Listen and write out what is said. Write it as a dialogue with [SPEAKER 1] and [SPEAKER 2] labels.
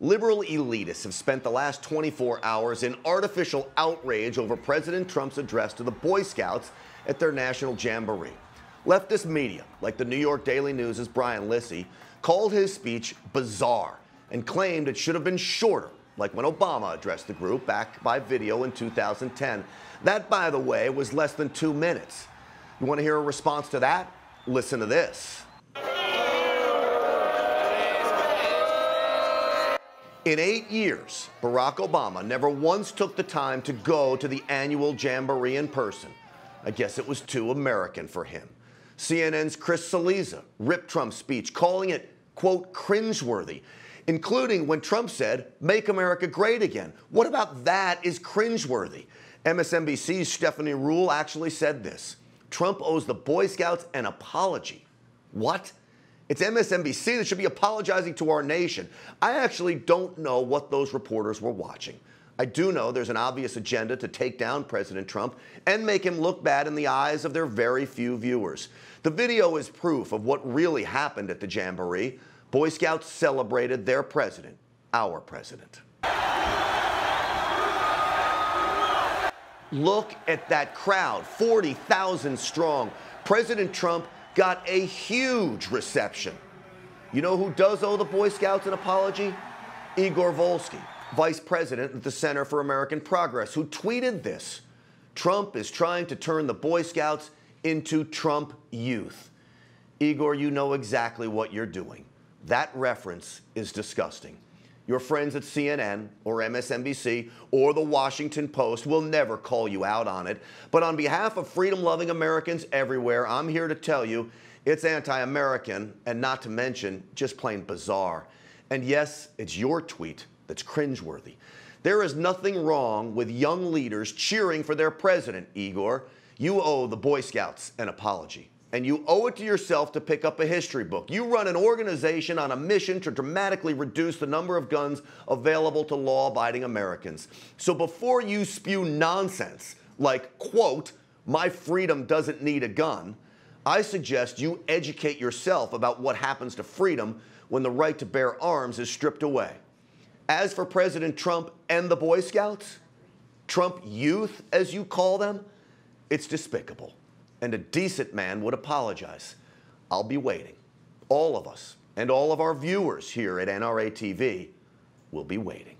[SPEAKER 1] Liberal elitists have spent the last 24 hours in artificial outrage over President Trump's address to the Boy Scouts at their National Jamboree. Leftist media, like the New York Daily News' Brian Lisi, called his speech bizarre and claimed it should have been shorter, like when Obama addressed the group back by video in 2010. That, by the way, was less than 2 minutes. You want to hear a response to that? Listen to this. In 8 years, Barack Obama never once took the time to go to the annual Jamboree in person. I guess it was too American for him. CNN's Chris Cillizza ripped Trump's speech, calling it, quote, cringeworthy, including when Trump said, "Make America great again." What about that is cringeworthy? MSNBC's Stephanie Ruhle actually said this: Trump owes the Boy Scouts an apology. What? It's MSNBC that should be apologizing to our nation. I actually don't know what those reporters were watching. I do know there's an obvious agenda to take down President Trump and make him look bad in the eyes of their very few viewers. The video is proof of what really happened at the Jamboree. Boy Scouts celebrated their president, our president. Look at that crowd, 40,000 strong. President Trump got a huge reception. You know who does owe the Boy Scouts an apology? Igor Volsky, vice president at the Center for American Progress, who tweeted this: Trump is trying to turn the Boy Scouts into Trump youth. Igor, you know exactly what you're doing. That reference is disgusting. Your friends at CNN or MSNBC or the Washington Post will never call you out on it. But on behalf of freedom-loving Americans everywhere, I'm here to tell you it's anti-American and, not to mention, just plain bizarre. And yes, it's your tweet that's cringeworthy. There is nothing wrong with young leaders cheering for their president, Igor. You owe the Boy Scouts an apology. And you owe it to yourself to pick up a history book. You run an organization on a mission to dramatically reduce the number of guns available to law-abiding Americans. So before you spew nonsense like, quote, "my freedom doesn't need a gun," I suggest you educate yourself about what happens to freedom when the right to bear arms is stripped away. As for President Trump and the Boy Scouts, Trump youth, as you call them, it's despicable. And a decent man would apologize. I'll be waiting. All of us and all of our viewers here at NRA TV will be waiting.